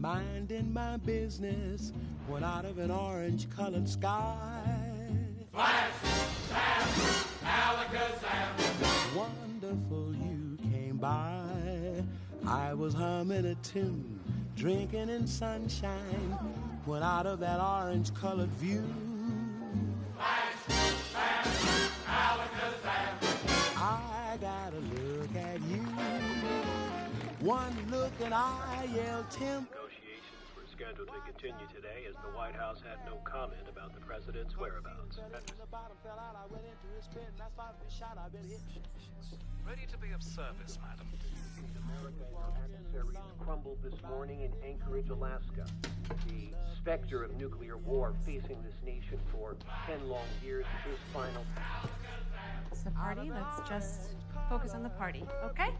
minding my business, when out of an orange-colored sky, flash, bam, alakazam, wonderful you came by. I was humming a tune, drinking in sunshine, when out of that orange-colored view, flash, bam, alakazam, I got a look at you. One look and I yelled Tim. Negotiations were scheduled to continue today as the White House had no comment about the president's whereabouts. Ready to be of service, madam. America and her adversaries crumbled this morning in Anchorage, Alaska. The specter of nuclear war facing this nation for 10 long years is final. It's the party. Let's just focus on the party, okay?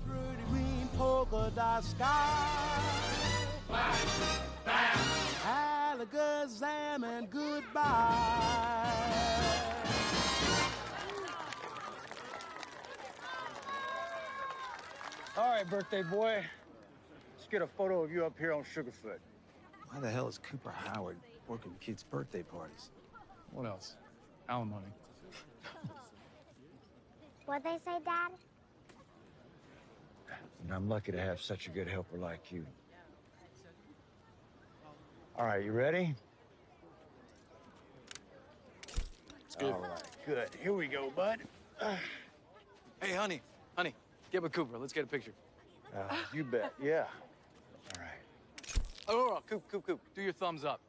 Pretty green polka dot sky. flash, bam, Alakazam and goodbye. All right, birthday boy. Let's get a photo of you up here on Sugarfoot. Why the hell is Cooper Howard working kids' birthday parties? What else? Alimony. What'd they say, Dad? And I'm lucky to have such a good helper like you. All right, you ready? It's good. All right, good. Here we go, bud. Hey, honey, get with Cooper. Let's get a picture. You bet, yeah. All right. Oh, Coop, do your thumbs up.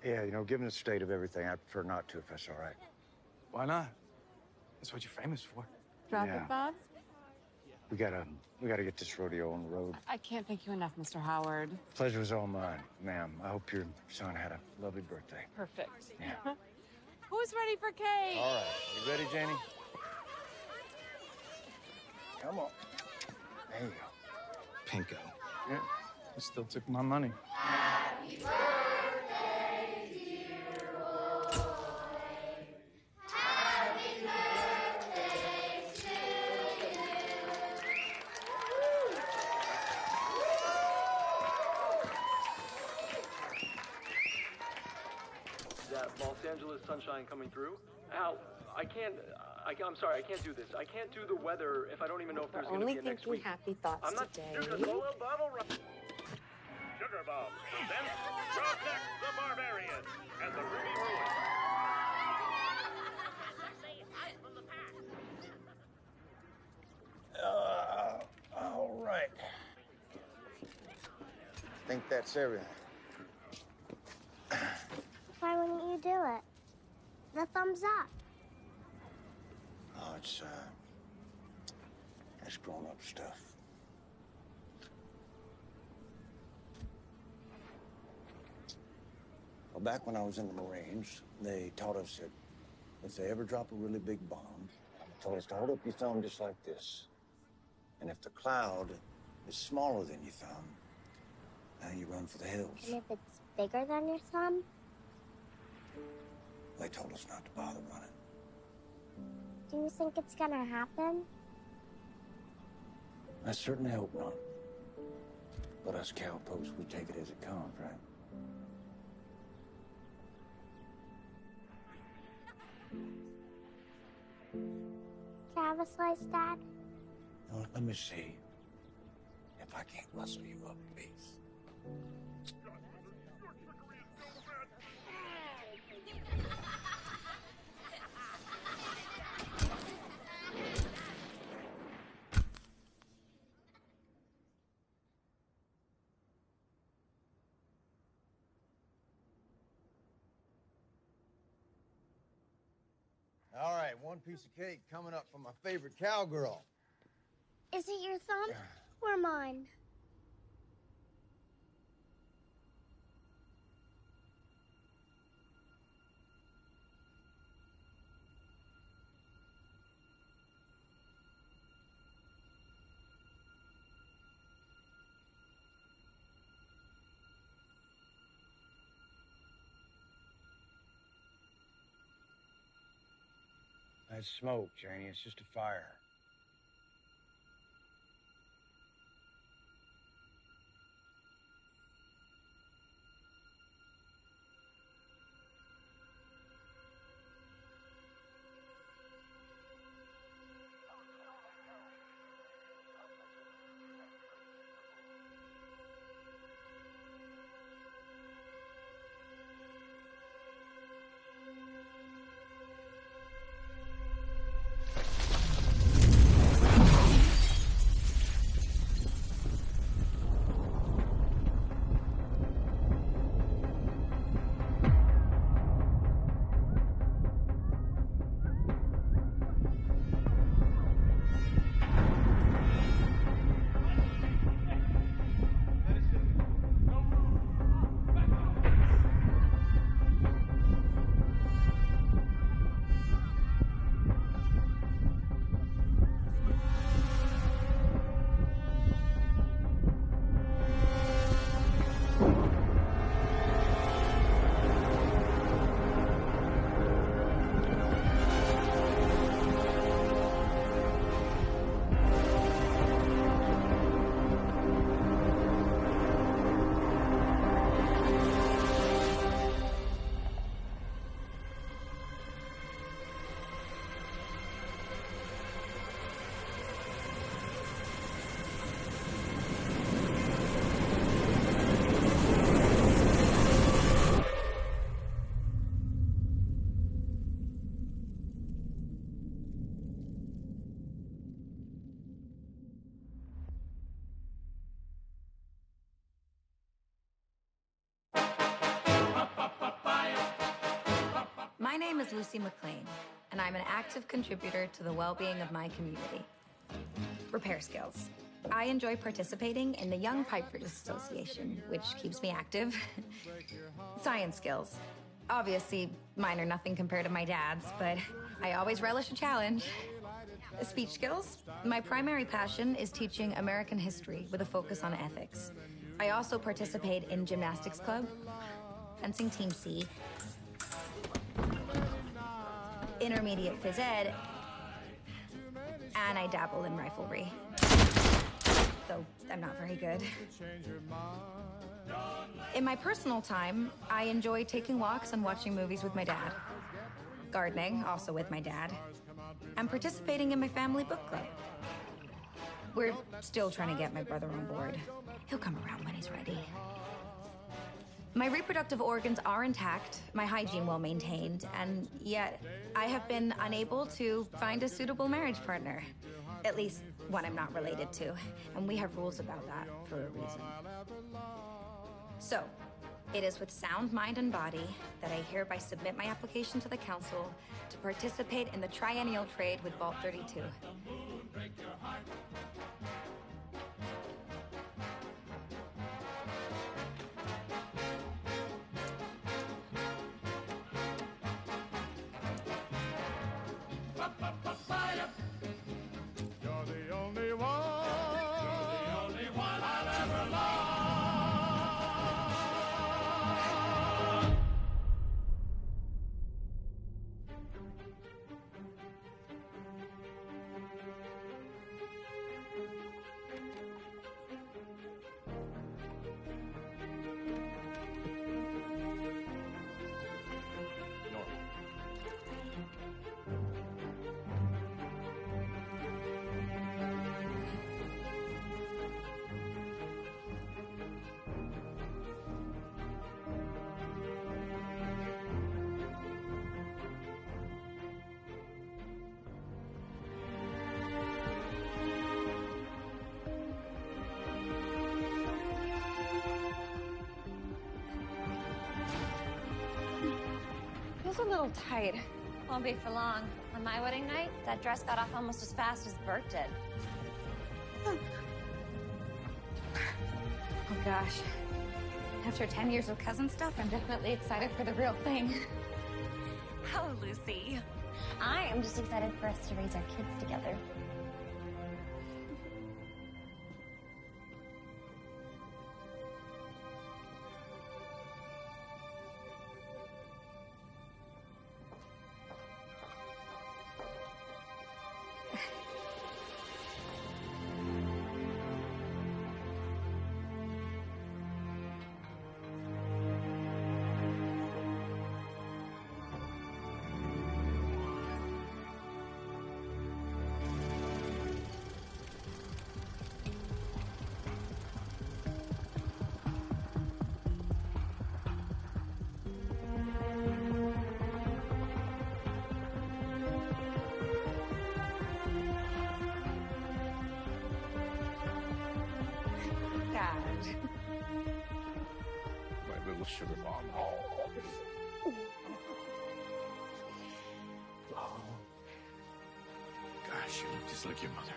Yeah, you know, given the state of everything, I prefer not to, if that's all right. Why not? That's what you're famous for. Drop Yeah. it, Bob. We gotta get this rodeo on the road. I can't thank you enough, Mr. Howard. Pleasure was all mine, ma'am. I hope your son had a lovely birthday. Perfect. Yeah. Who's ready for cake? All right, you ready, Janie? Come on. There you go. Pinko. Yeah. You still took my money. Los Angeles sunshine coming through. Al, I'm sorry, I can't do this. I can't do the weather if I don't even know if there's going to be a next week. Happy thoughts I'm not today. Sugar Bubble Sugar Bob presents Protect the Barbarian and the Ruby Ruin. All right. I think that's everything. Why wouldn't you do it? The thumbs up. Oh, it's grown-up stuff. Well, back when I was in the Marines, they taught us that if they ever drop a really big bomb, they told us to hold up your thumb just like this. And if the cloud is smaller than your thumb, now you run for the hills. And if it's bigger than your thumb? They told us not to bother running. Do you think it's gonna happen? I certainly hope not. But us cowpokes, we take it as it comes, right? Can I have a slice, Dad? Now, let me see if I can't rustle you up a piece. All right, one piece of cake coming up from my favorite cowgirl. Is it your thumb or mine? That's smoke, Janie. It's just a fire. name is Lucy McLean, and I'm an active contributor to the well-being of my community. Repair skills. I enjoy participating in the Young Pipers Association, which keeps me active. Science skills. Obviously, mine are nothing compared to my dad's, but I always relish a challenge. Speech skills. My primary passion is teaching American history with a focus on ethics. I also participate in gymnastics club, fencing team C, intermediate phys ed, and I dabble in riflery. Though I'm not very good. In my personal time, I enjoy taking walks and watching movies with my dad. Gardening, also with my dad. And participating in my family book club. We're still trying to get my brother on board. He'll come around when he's ready. My reproductive organs are intact, my hygiene well maintained, and yet I have been unable to find a suitable marriage partner. At least one I'm not related to, and we have rules about that for a reason. So, it is with sound mind and body that I hereby submit my application to the council to participate in the triennial trade with Vault 32. You're the only one. You're the only one I'll ever love. Feels a little tight. Won't be for long. On my wedding night, that dress got off almost as fast as Bert did. Oh gosh. After 10 years of cousin stuff, I'm definitely excited for the real thing. Oh, Lucy. I am just excited for us to raise our kids together. My little sugar bomb. Oh. Gosh, you look just like your mother.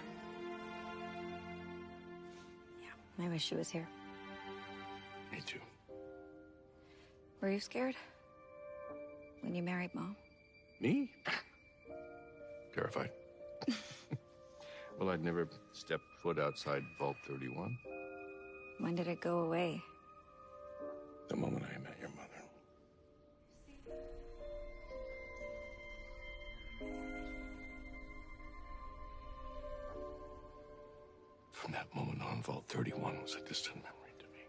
I wish she was here. Me too. Were you scared? When you married Mom? Me? Terrified. Well, I'd never stepped foot outside Vault 31. When did it go away? The moment I met your mother. From that moment on, Vault 31 was a distant memory to me.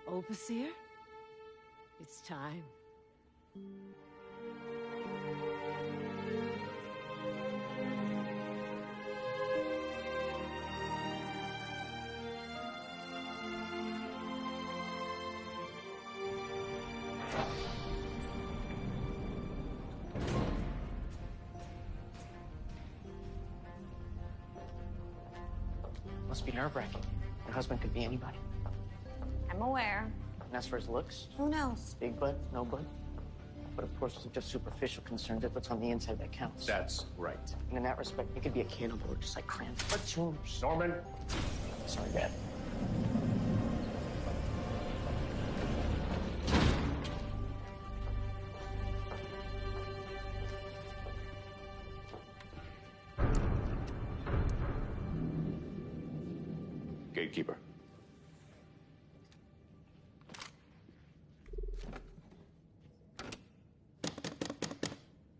Overseer, it's time. Must be nerve-wracking. Your husband could be anybody. I'm aware. And as for his looks, Who knows? big butt, no butt. But of course, it's just superficial concerns. It's what's on the inside that counts. That's right. And in that respect, he could be a cannibal, just like clams. But tumors. Norman. Sorry, Dad. Gatekeeper.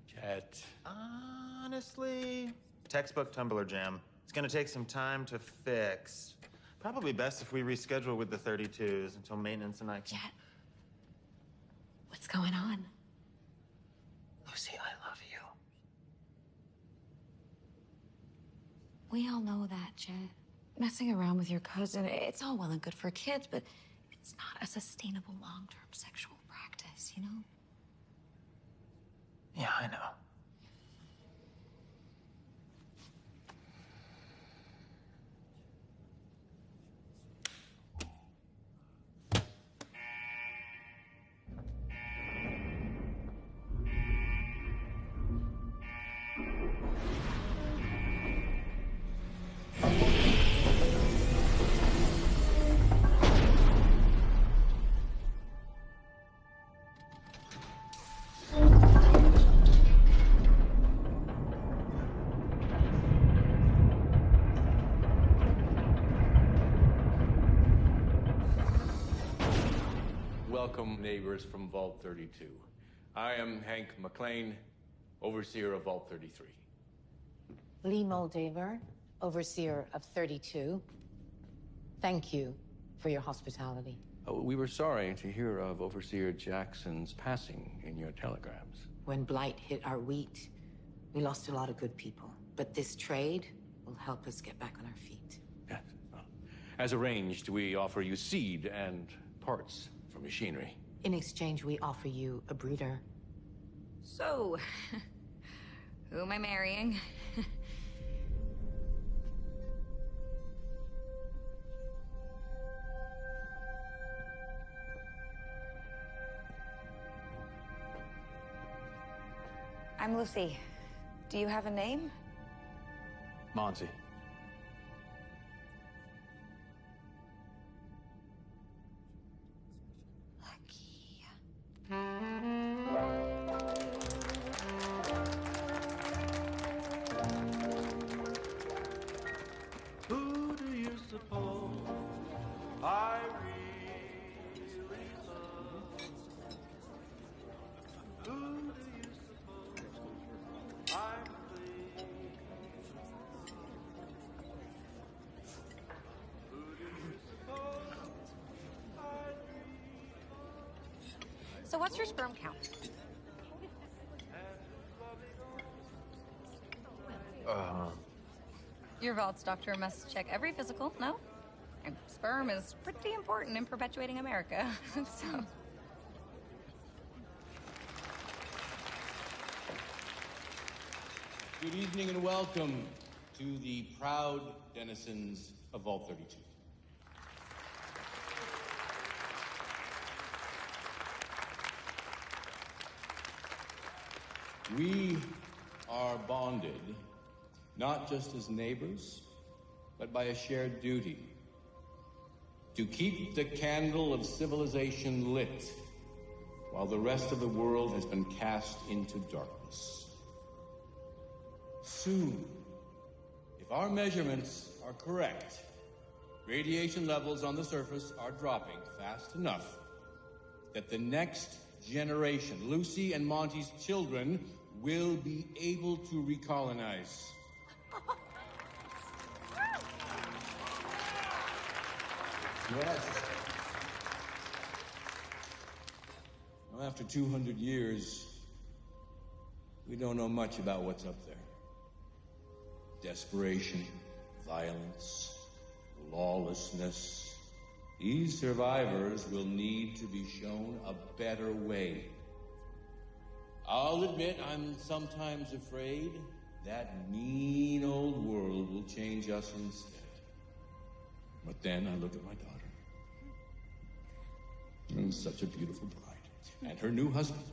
Chet. Honestly, textbook tumbler jam. It's gonna take some time to fix. Probably best if we reschedule with the 32s until maintenance and I can... Chet. What's going on? Lucy, I love you. We all know that, Chet. Messing around with your cousin, it's all well and good for kids, but it's not a sustainable long-term sexual practice, you know? Yeah, I know. Welcome, neighbors from Vault 32. I am Hank McLean, overseer of Vault 33. Lee Moldaver, overseer of 32. Thank you for your hospitality. We were sorry to hear of Overseer Jackson's passing in your telegrams. When blight hit our wheat, we lost a lot of good people. But this trade will help us get back on our feet. Yes. As arranged, we offer you seed and parts for machinery. In exchange, we offer you a breeder. So, who am I marrying? I'm Lucy. Do you have a name? Monty. Who do you suppose I really love? Who do you suppose I'm pleased? Who do you suppose I So what's your sperm count? Your Vault's doctor must check every physical, no? And sperm is pretty important in perpetuating America, so... Good evening and welcome to the proud denizens of Vault 32. We are bonded, not just as neighbors, but by a shared duty to keep the candle of civilization lit while the rest of the world has been cast into darkness. Soon, if our measurements are correct, radiation levels on the surface are dropping fast enough that the next generation, Lucy and Monty's children, will be able to recolonize. Yes. Now, after 200 years, we don't know much about what's up there. Desperation, violence, lawlessness. These survivors will need to be shown a better way. I'll admit I'm sometimes afraid that mean old world will change us instead. But then I look at my daughter. and such a beautiful bride. And her new husband.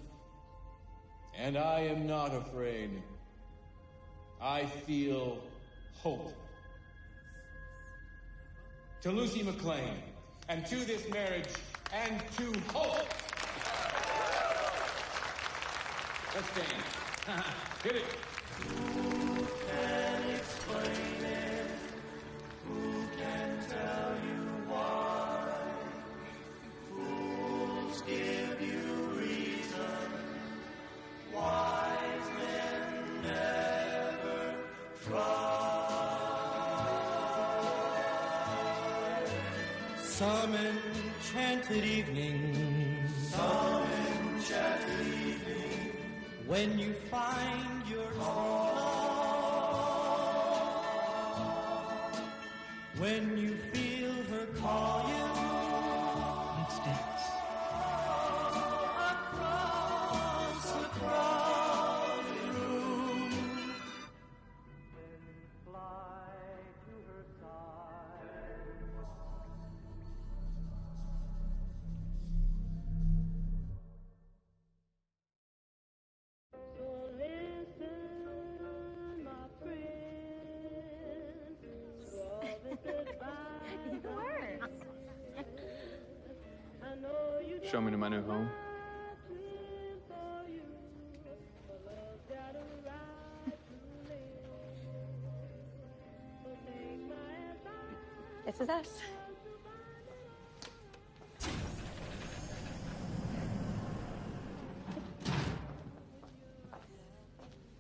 And I am not afraid. I feel hope. To Lucy McLean, and to this marriage, and to hope. Let's dance. Hit it. Who can explain it? Who can tell you why? Fools give you reason. Wise men never try. Some enchanted evening. Some enchanted evening. When you find your true love, when you feel her call you, let's dance. Across the crowded room, then fly to her side. Show me to my new home. This is us.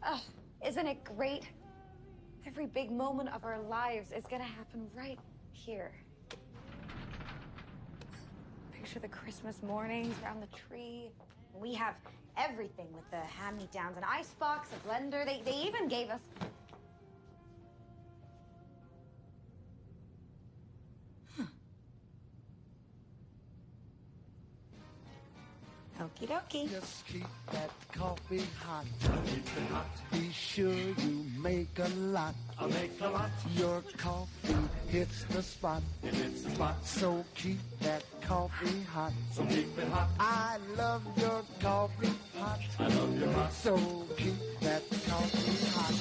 Oh, isn't it great? Every big moment of our lives is gonna happen right here. Picture the Christmas mornings around the tree. We have everything with the hand-me-downs, an icebox, a blender. They even gave us... Okie dokie. Just keep that coffee hot. Keep it hot. Be sure you make a lot. I'll make a lot. Your coffee hits the spot. It hits the spot. So keep that coffee hot. So keep it hot. I love your coffee hot. I love your hot. So keep that coffee hot.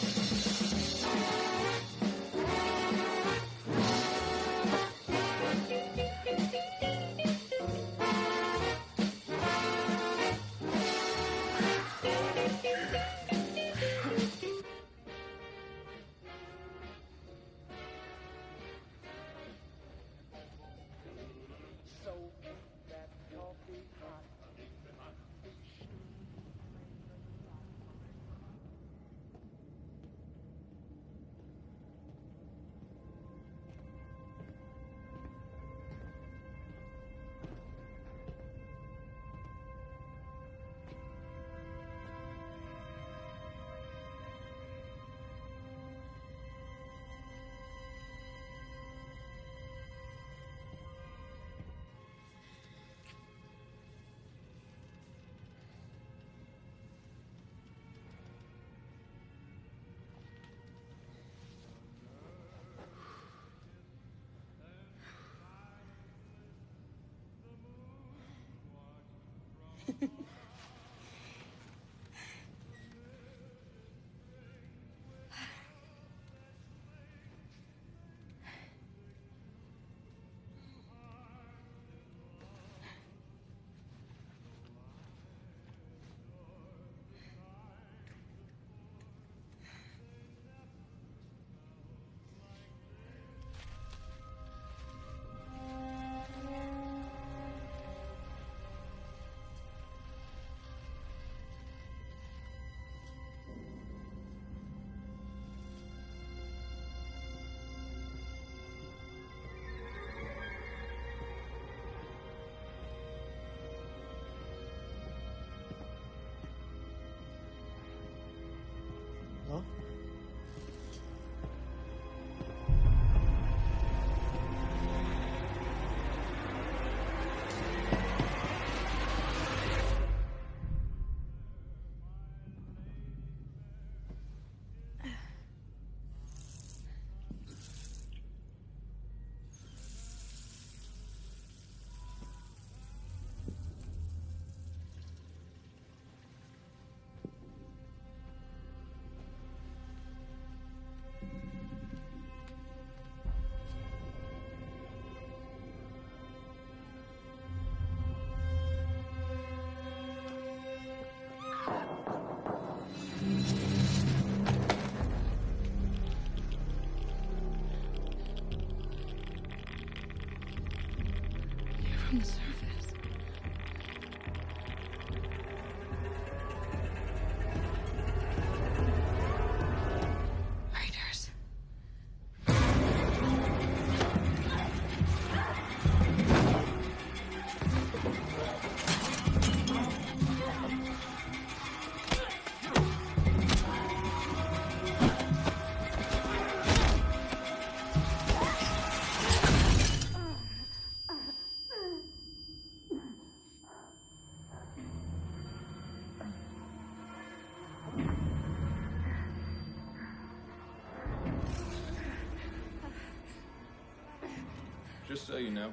Just so you know,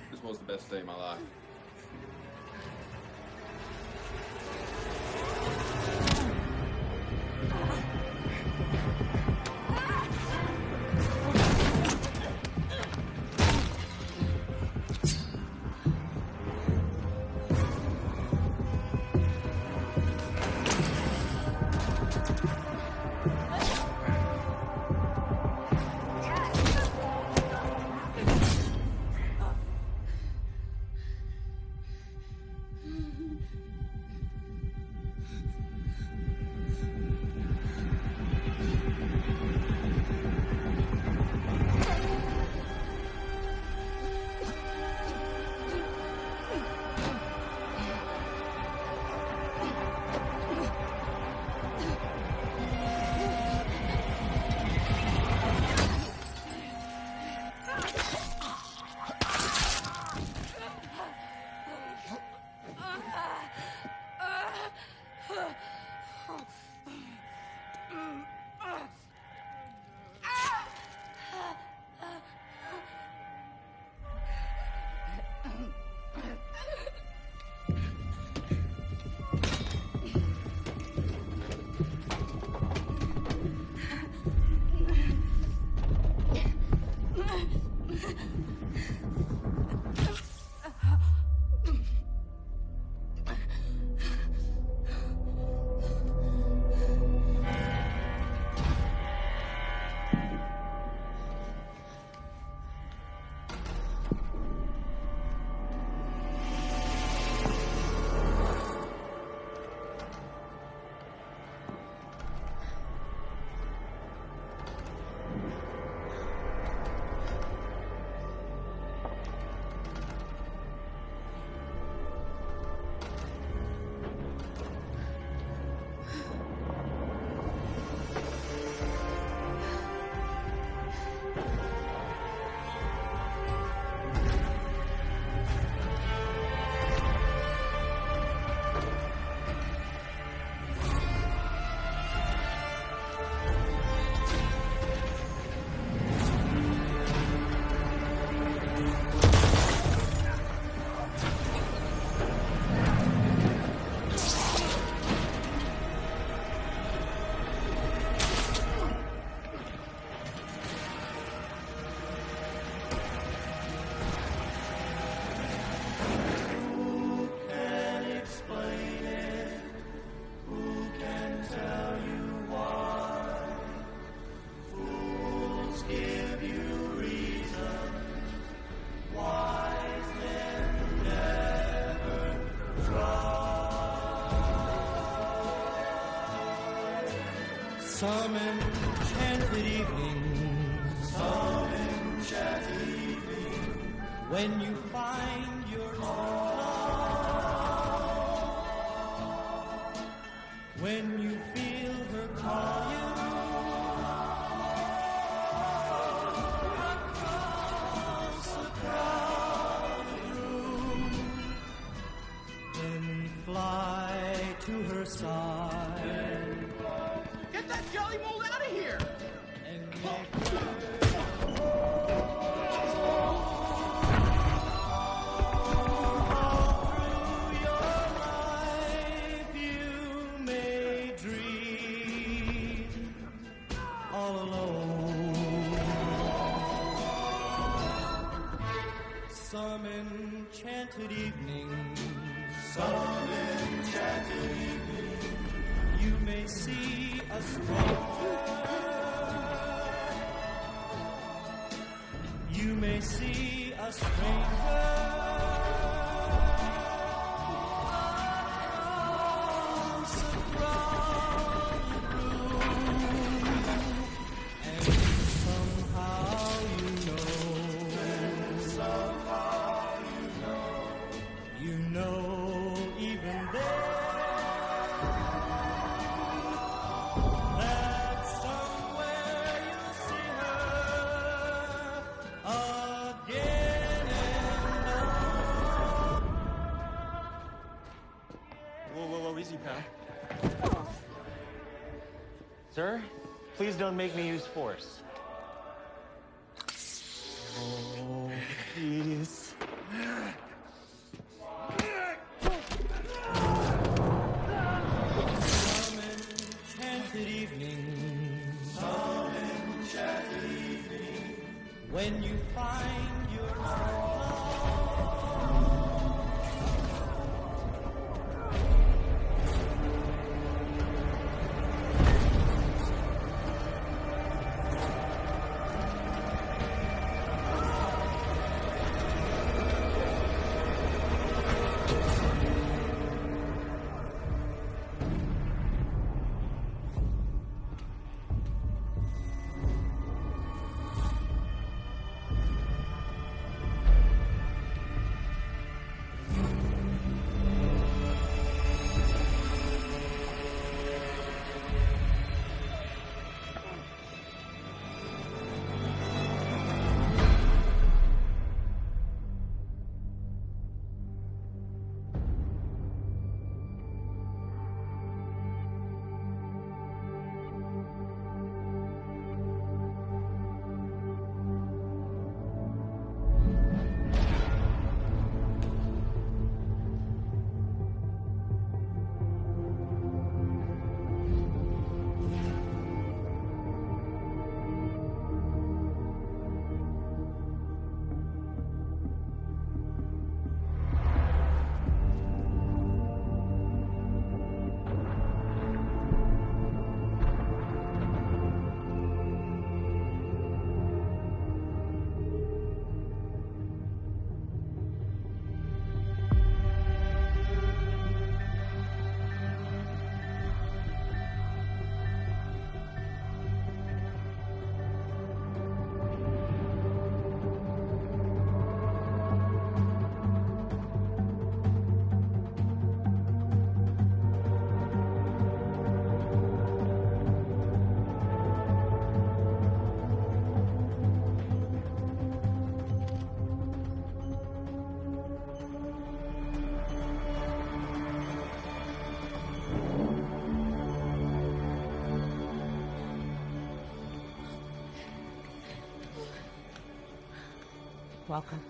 this was the best day of my life. Some enchanted evening, some enchanted evening, when you find your true love, when you feel her call you across a crowded room, then fly to her side. Get that jelly mold out of here! All alone. Some enchanted evening, some enchanted evening, you may see a stranger. You may see a stranger. Easy, pal. Sir, please don't make me use force. Welcome.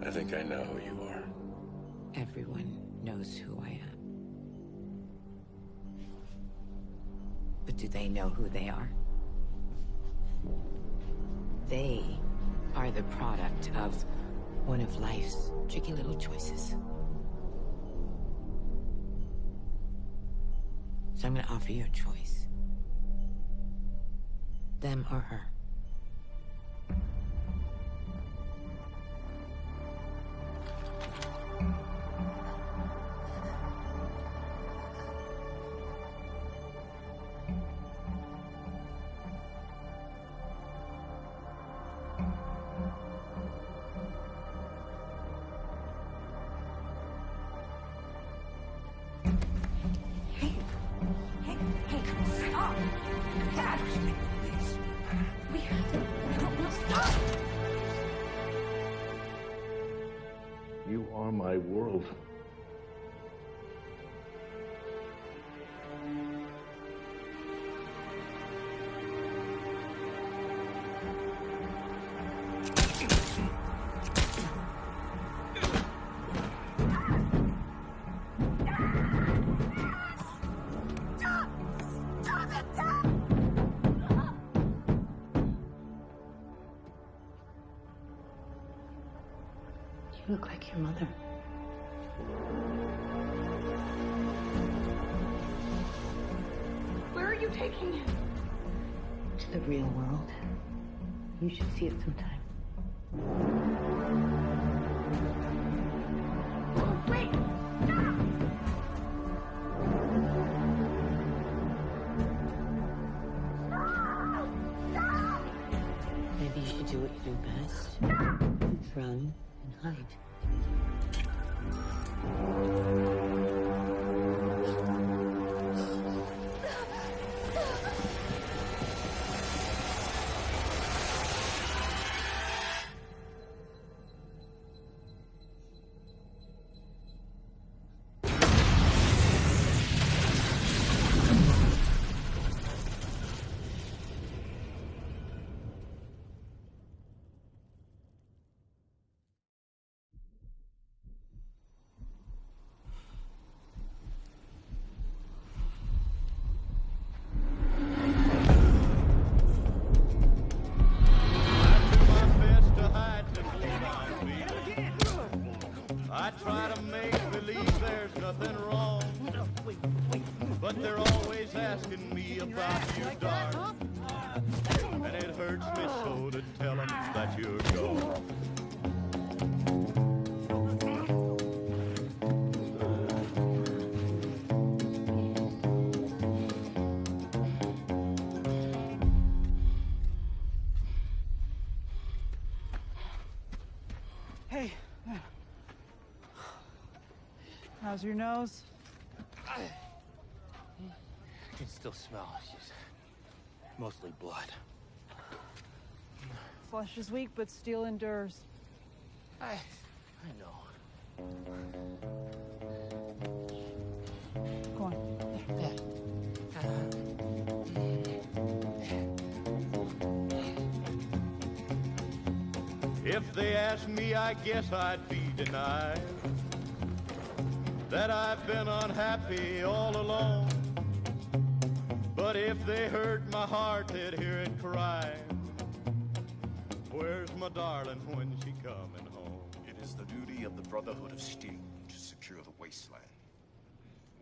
I think I know who you are. Everyone knows who I am. But do they know who they are? They are the product of one of life's tricky little choices. So I'm gonna offer you a choice. Them or her. Stop! Dad! Please. We have to... No, stop! You are my world. You look like your mother. Where are you taking him? To the real world. You should see it sometime. Oh, wait! Stop! Maybe you should do what you do best. Run and hide. I try to make believe there's nothing wrong, but they're always asking me about you, darling, and it hurts me so to tell them that you're gone. Hey. How's your nose? I can still smell. She's mostly blood. Flesh is weak, but steel endures. I know. Go on. If they asked me, I guess I'd be denied that I've been unhappy all along. But if they heard my heart, they'd hear it cry. Where's my darling when she coming home? It is the duty of the Brotherhood of Steel to secure the wasteland.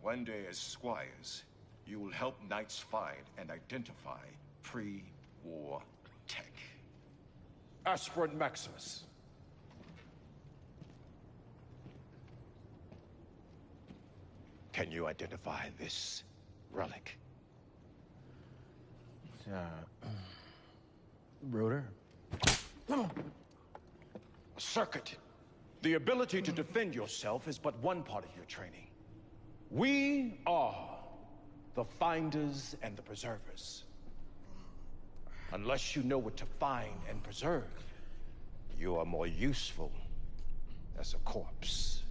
One day, as squires, you will help knights find and identify pre-war tech. Aspirant Maximus. Can you identify this relic? Rotor? A circuit. The ability to defend yourself is but one part of your training. We are the finders and the preservers. Unless you know what to find and preserve, you are more useful as a corpse.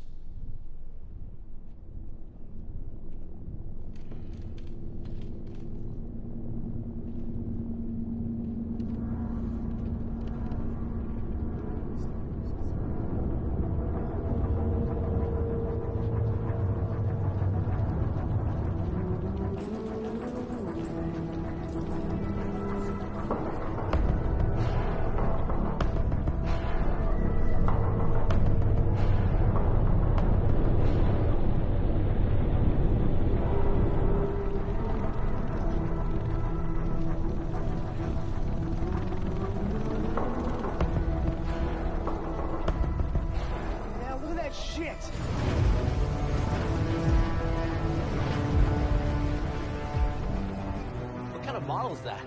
model is that?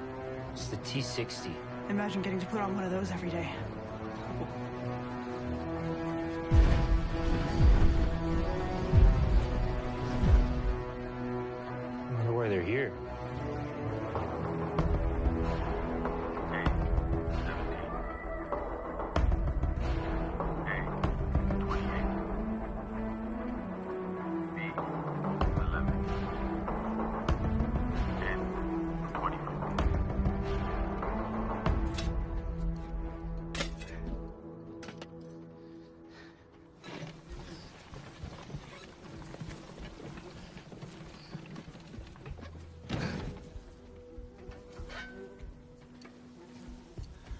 It's the T60. Imagine getting to put on one of those every day. I wonder why they're here.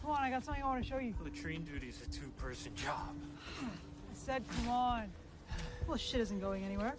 Come on, I got something I want to show you. Latrine duty's a two-person job. I said, come on. Well, shit isn't going anywhere.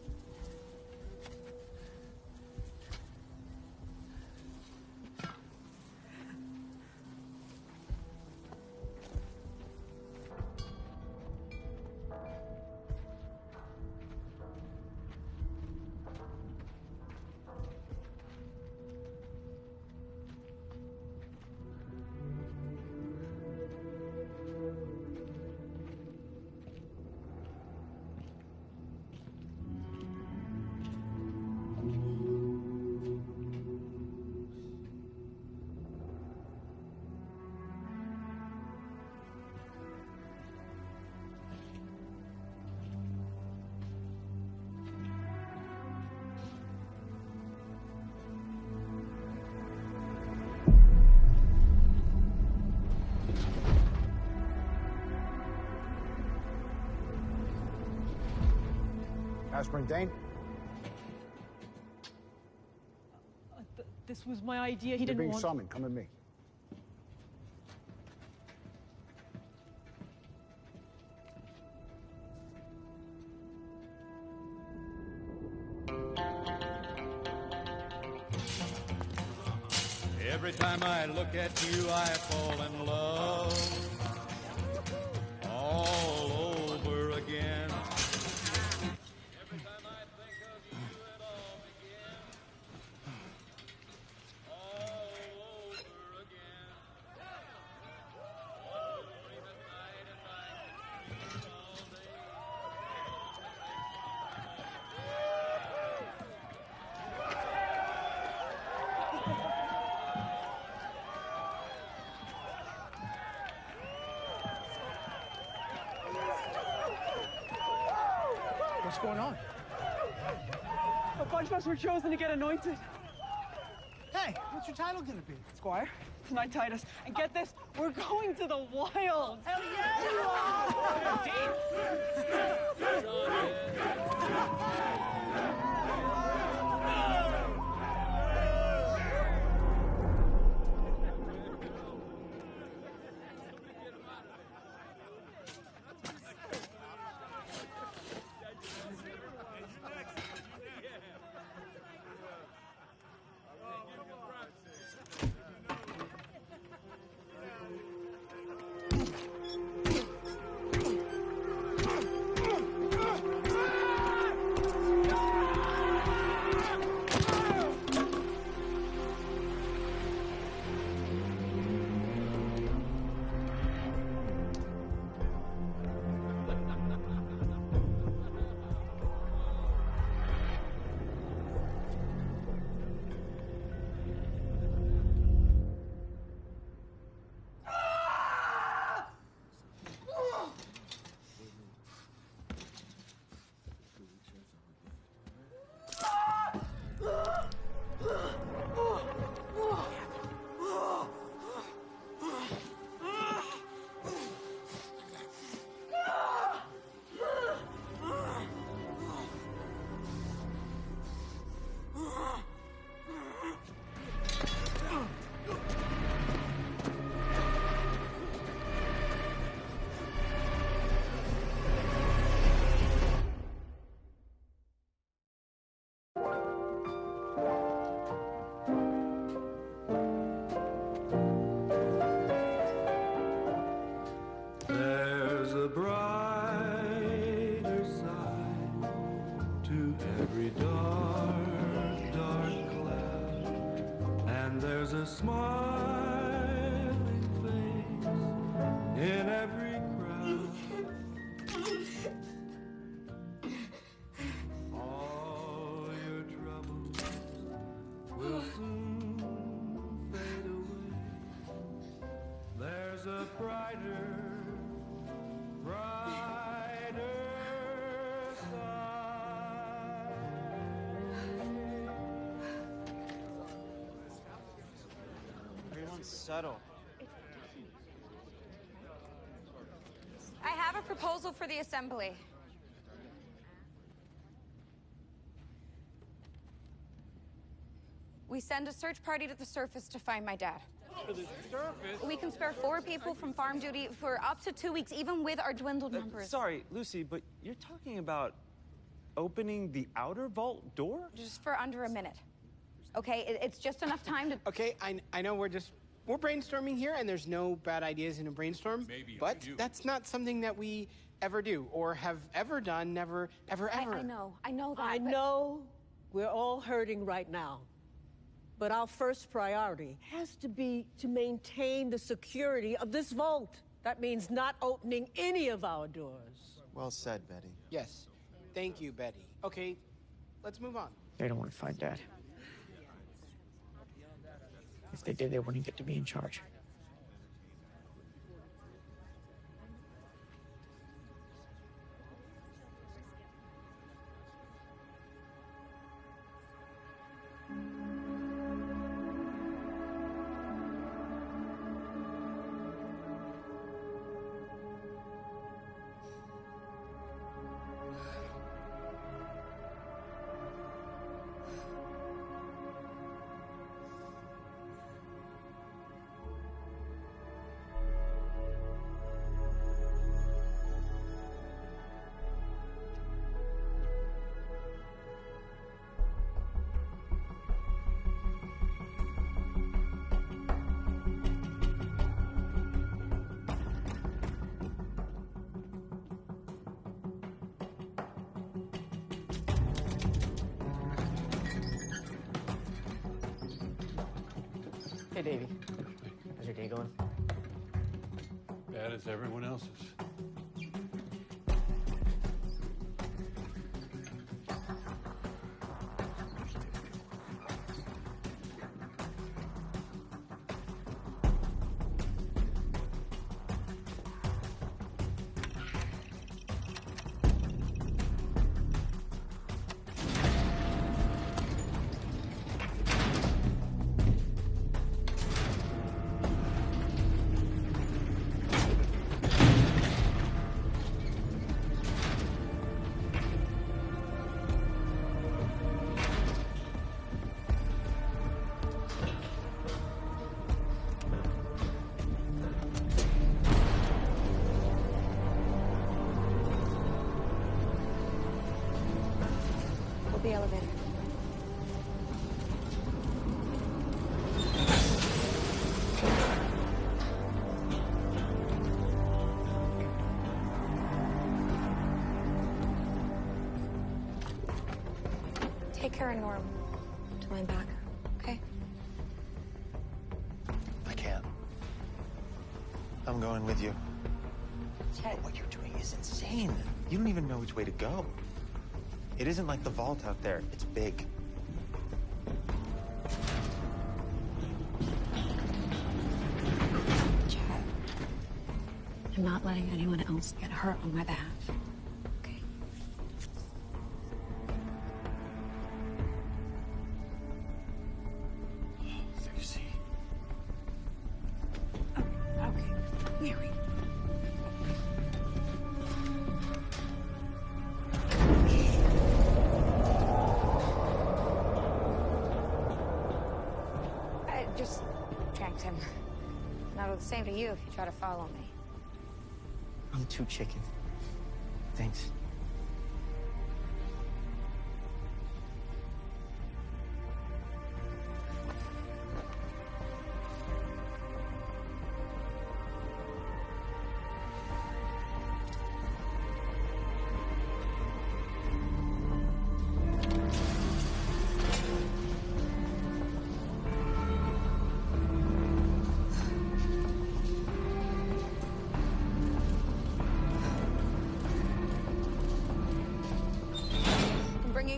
Aspirin Dane? This was my idea. He You're didn't being want... summoned. Come with me. Every time I look at you, I fall in love all over again. Every time I think of you, it all begins all over again. Dream at night and night, all day. What's going on? A bunch of us were chosen to get anointed. Hey, what's your title gonna be? Squire, tonight, Titus. And get this, we're going to the wilds. Hell yeah, you a smiling face in every crowd. All your troubles will soon fade away. There's a brighter side. Everyone's subtle. I have a proposal for the assembly. We send a search party to the surface to find my dad. To the surface? We can spare 4 people from farm duty for up to 2 weeks, even with our dwindled numbers. Sorry, Lucy, but you're talking about opening the outer vault door? Just for under a minute. Okay, it's just enough time to... Okay, I know we're brainstorming here, and there's no bad ideas in a brainstorm. Maybe but you do. That's not something that we ever do or have ever done, never, ever. I know that. I know we're all hurting right now. But our first priority has to be to maintain the security of this vault. That means not opening any of our doors. Well said, Betty. Yes. Thank you, Betty. Okay, let's move on. They don't want to find Dad. If they did, they wouldn't get to be in charge. Hey, Davey. How's your day going? Bad as everyone else's. The elevator. Take care of Norm till I'm back, okay? I can't. I'm going with you. Chet. What you're doing is insane. You don't even know which way to go. It isn't like the vault out there. It's big. Chad, I'm not letting anyone else get hurt on my behalf. Okay? Lucy. Okay, Mary. I just tracked him. And I'll do the same to you if you try to follow me. I'm too chicken. Thanks.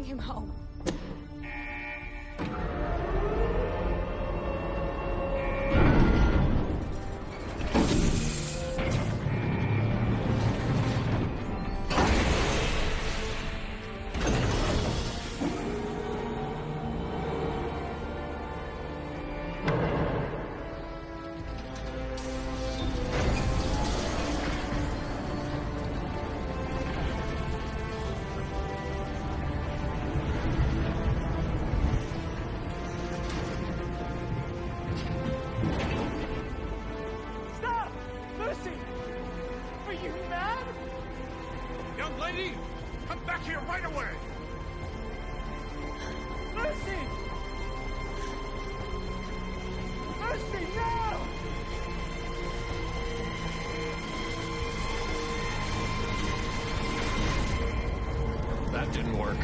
bring him home. Stop! Lucy! Are you mad? Young lady, come back here right away! Lucy! Lucy, no! That didn't work.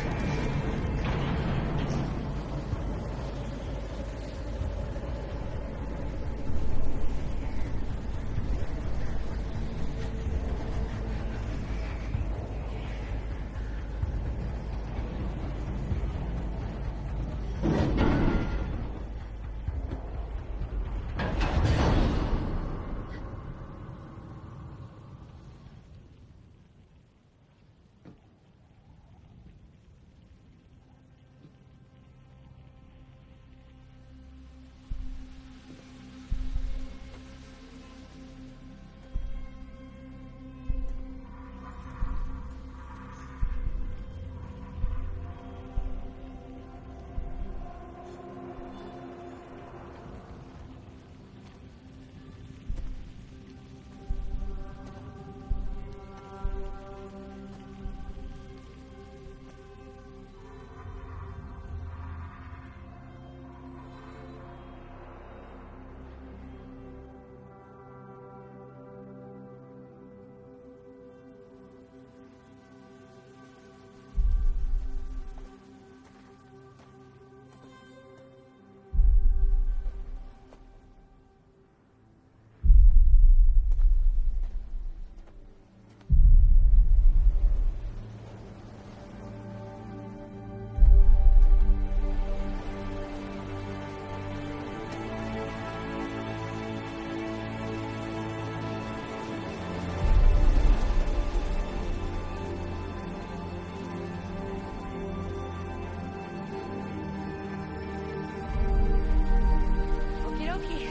Okie dokie.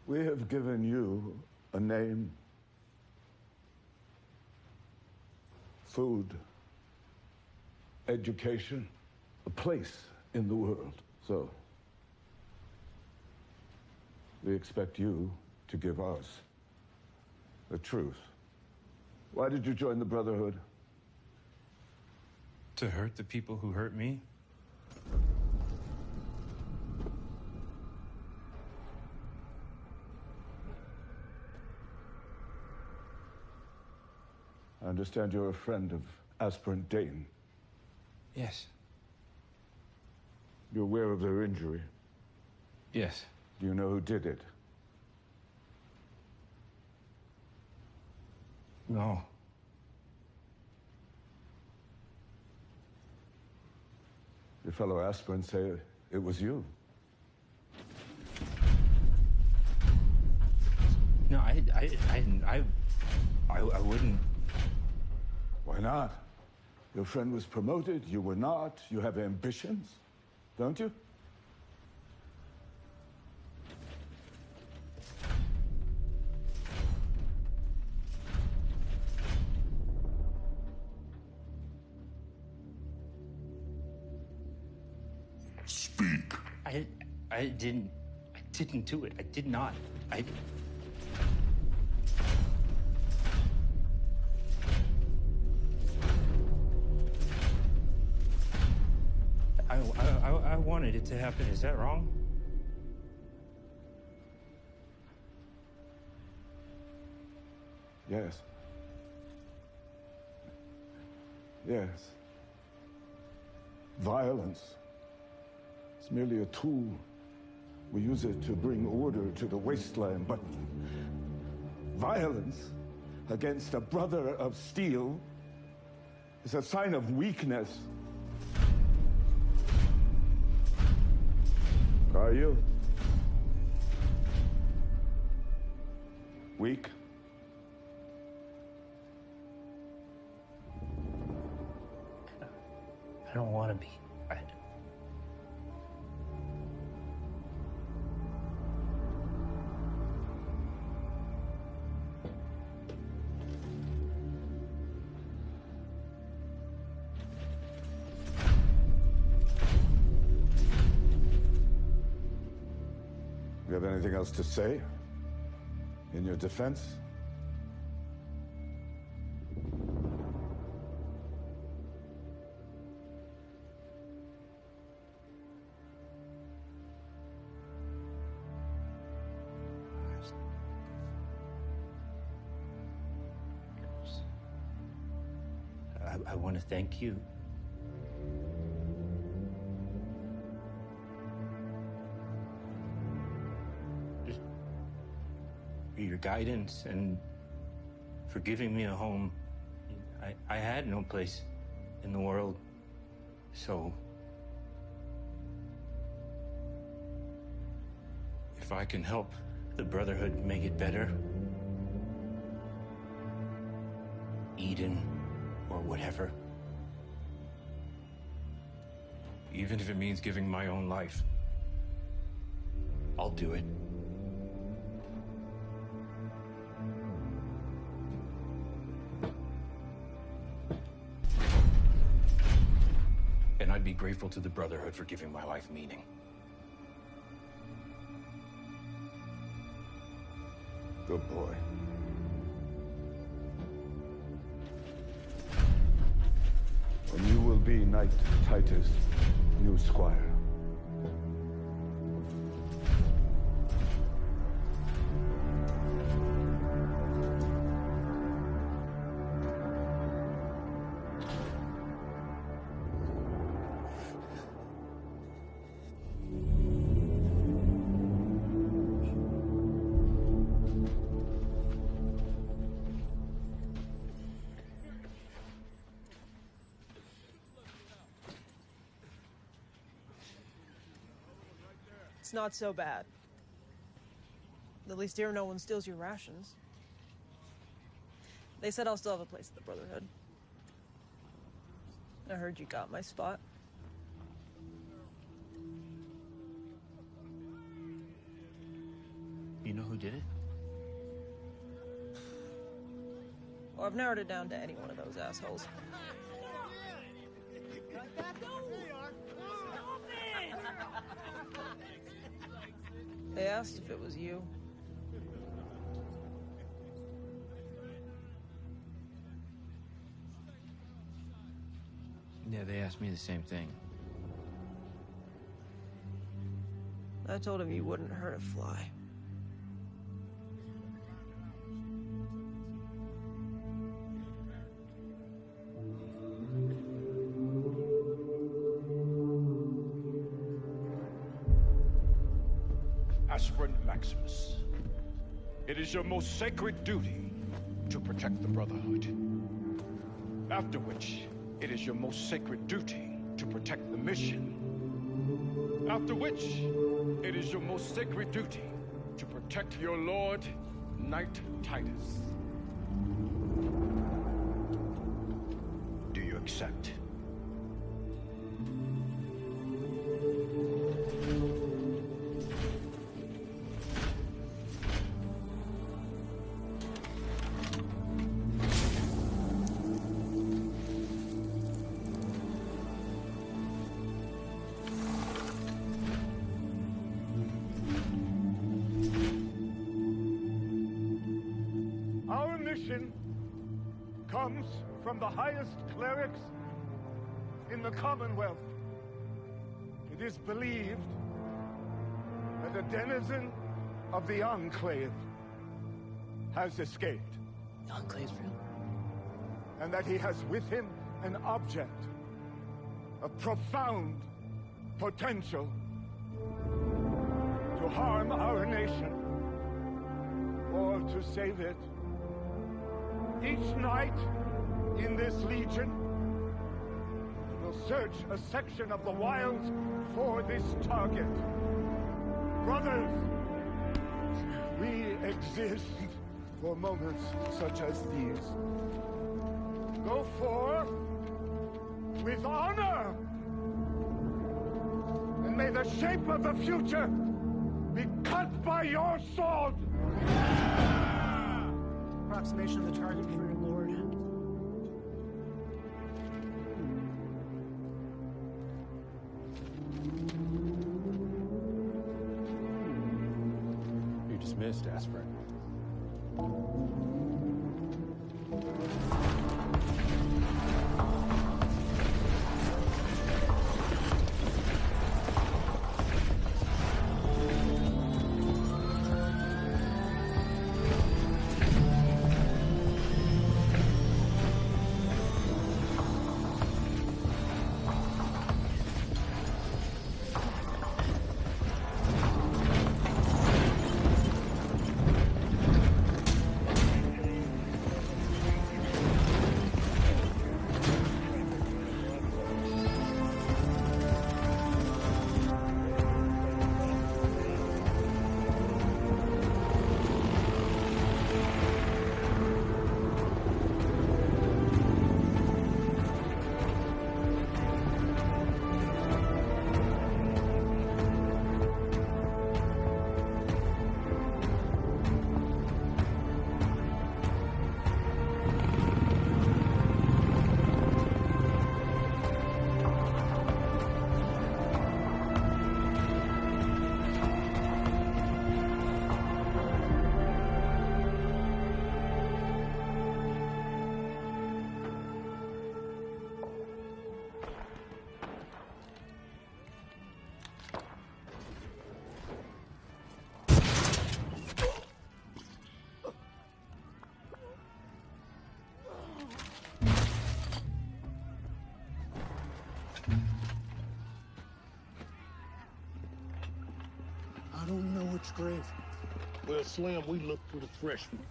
We have given you a name, food, education, a place in the world. So, we expect you to give us the truth. Why did you join the Brotherhood? To hurt the people who hurt me? I understand you're a friend of Aspirant Dane. Yes. You're aware of their injury? Yes. Do you know who did it? No. Your fellow aspirants say it was you. No, I wouldn't. Why not? Your friend was promoted, you were not. You have ambitions, don't you? Speak. I didn't do it. I did not. wanted it to happen. Is that wrong? Yes. Yes. Violence. It's merely a tool. We use it to bring order to the wasteland, but violence against a brother of steel is a sign of weakness. Are you? Weak? I don't want to be. You have anything else to say in your defense? I want to thank you. Just for your guidance and for giving me a home. I had no place in the world, so if I can help the Brotherhood make it better, Eden or whatever, even if it means giving my own life, I'll do it. And I'd be grateful to the Brotherhood for giving my life meaning. Good boy. And you will be Knight Titus' new squire. It's not so bad. At least here no one steals your rations. They said I'll still have a place at the Brotherhood. I heard you got my spot. You know who did it? Well, I've narrowed it down to any one of those assholes. They asked if it was you. Yeah, they asked me the same thing. I told him you wouldn't hurt a fly. Aspirant Maximus, it is your most sacred duty to protect the Brotherhood. After which, it is your most sacred duty to protect the mission. After which, it is your most sacred duty to protect your lord, Knight Titus. Do you accept? Comes from the highest clerics in the Commonwealth. It is believed that a denizen of the Enclave has escaped. The Enclave's real? And that he has with him an object of profound potential to harm our nation or to save it. Each night in this Legion, we'll search a section of the wilds for this target. Brothers, we exist for moments such as these. Go forth with honor, and may the shape of the future be cut by your sword. Approximation of the target for your lord. You're dismissed, aspirant. I don't know which grave. Well, Slim, we look for the fresh one.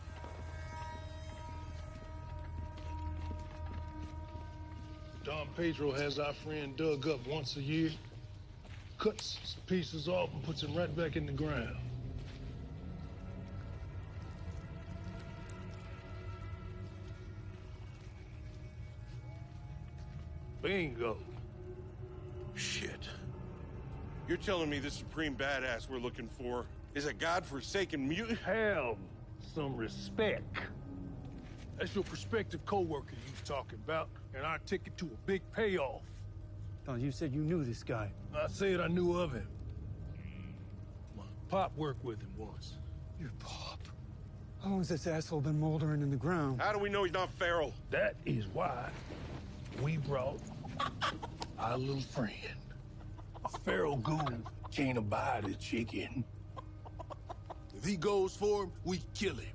Don Pedro has our friend dug up once a year, cuts some pieces off and puts them right back in the ground. Bingo. Shit. You're telling me the supreme badass we're looking for is a godforsaken mutant? Have some respect. That's your prospective co-worker you was talking about, and our ticket to a big payoff. Oh, you said you knew this guy. I said I knew of him. My pop worked with him once. Your pop? How long has this asshole been moldering in the ground? How do we know he's not feral? That is why we brought our little friend. A feral ghoul can't abide a chicken. If he goes for him, we kill him.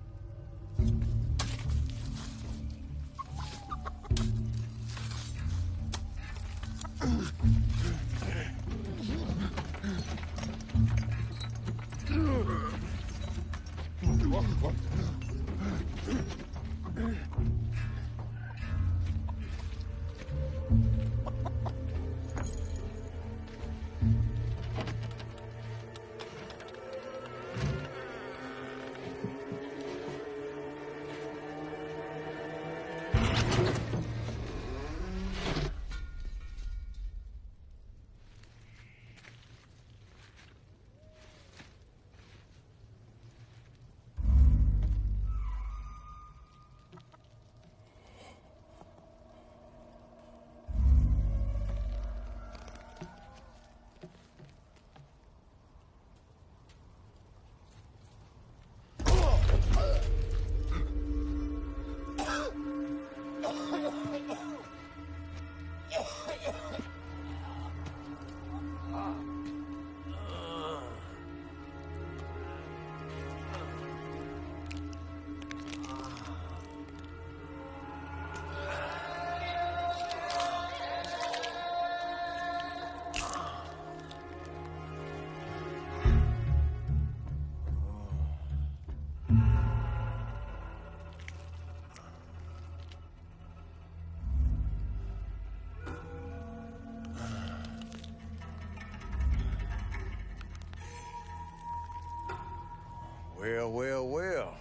Well, well, well.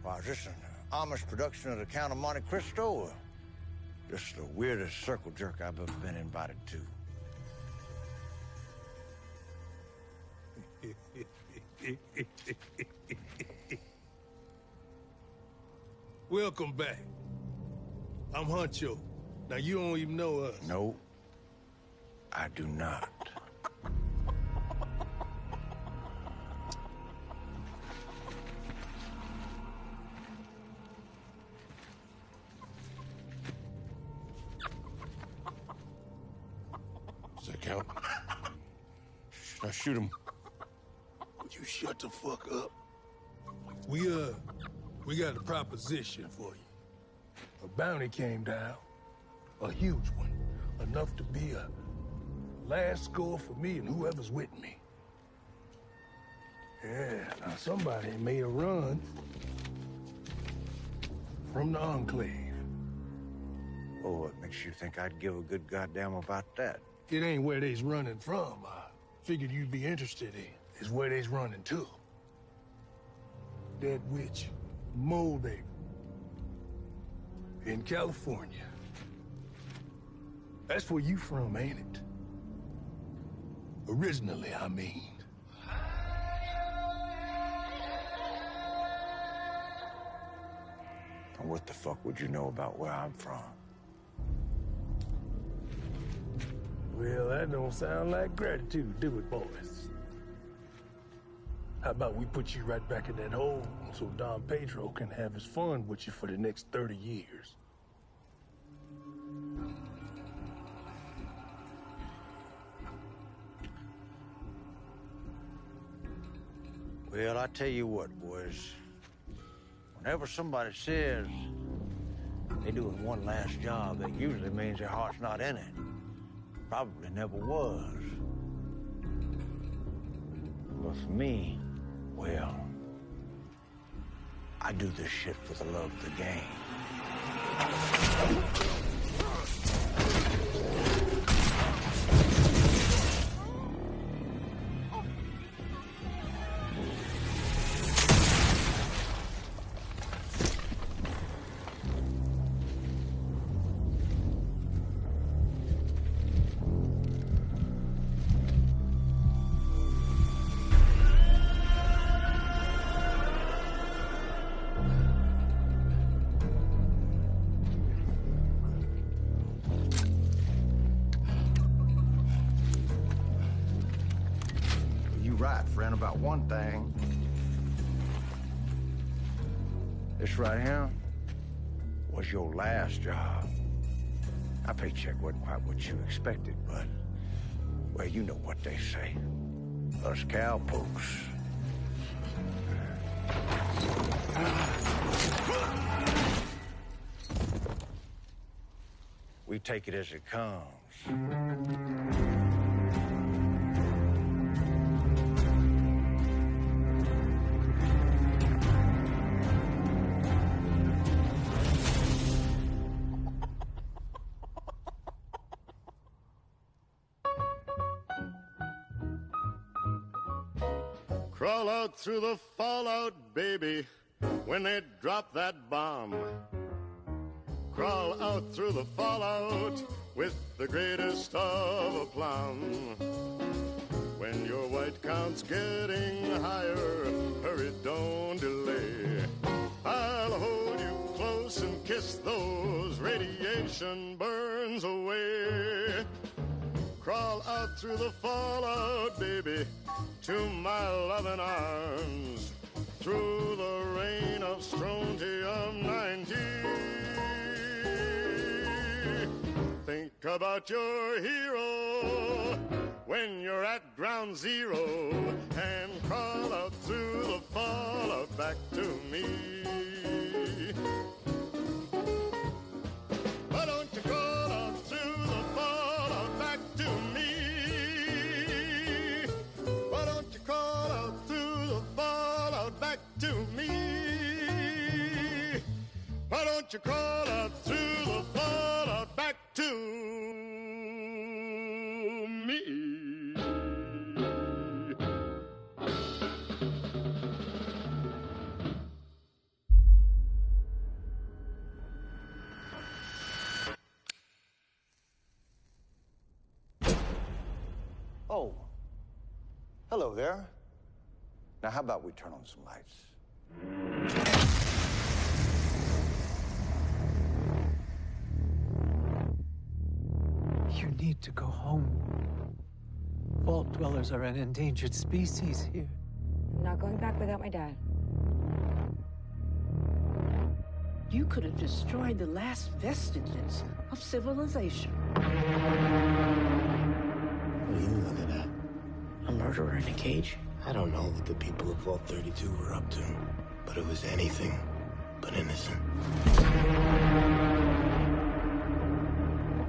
Why, is this an Amish production of the Count of Monte Cristo, or just the weirdest circle jerk I've ever been invited to? Welcome back. I'm Huncho. Now, you don't even know us. No, I do not. Does that count? Should I shoot him? Would you shut the fuck up? We got a proposition for you. A bounty came down. A huge one. Enough to be a last score for me and whoever's with me. Yeah, now somebody made a run from the Enclave. Oh, what makes you think I'd give a good goddamn about that? It ain't where they's running from. I figured you'd be interested in. It's where they's running to. Dead Witch, Moldaver. In California. That's where you from, ain't it? Originally, I mean. And what the fuck would you know about where I'm from? Well, that don't sound like gratitude, do it, boys? How about we put you right back in that hole so Don Pedro can have his fun with you for the next 30 years? Well, I tell you what, boys. Whenever somebody says they're doing one last job, that usually means their heart's not in it. Probably never was. But for me, well, I do this shit for the love of the game. Friend, about one thing. This right here was your last job. My paycheck wasn't quite what you expected, but, well, you know what they say. Us cowpokes. We take it as it comes. Crawl out through the fallout, baby, when they drop that bomb. Crawl out through the fallout with the greatest of aplomb. When your white count's getting higher, hurry, don't delay. I'll hold you close and kiss those radiation burns away. Crawl out through the fallout, baby, to my loving arms, through the rain of strontium-90. Think about your hero when you're at ground zero, and crawl out through the fallout back to me. Why don't you crawl out through the fallout back to me? Why don't you crawl out through the fallout back to me? Why don't you crawl out through the fallout back to me? Oh. Hello there. Now, how about we turn on some lights? You need to go home. Vault dwellers are an endangered species here. I'm not going back without my dad. You could have destroyed the last vestiges of civilization. What are you looking at? A murderer in a cage? I don't know what the people of Vault 32 were up to, but it was anything but innocent.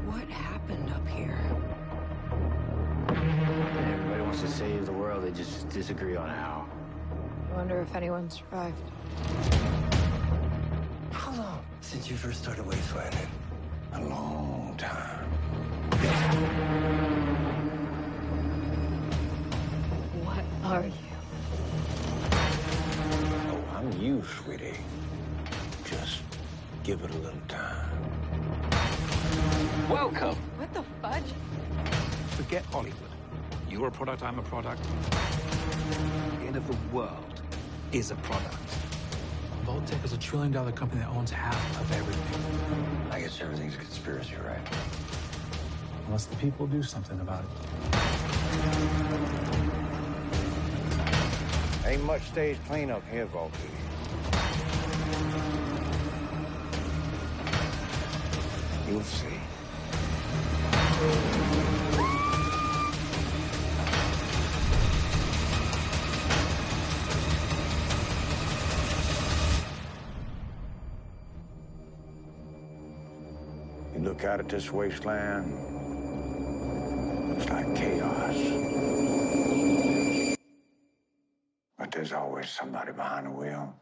What happened up here? Everybody wants to save the world, they just disagree on how. I wonder if anyone survived. How long since you first started wastelanding? A long time. What are you? Oh, I'm you, sweetie. Just give it a little time. Welcome. What the fudge? Forget Hollywood. You're a product, I'm a product. The end of the world is a product. Vault-Tec is $1 trillion company that owns half of everything. I guess everything's a conspiracy, right? Unless the people do something about it. Ain't much stage cleanup here, Vault. You'll see. You look out at this wasteland, it's like chaos. But there's always somebody behind the wheel.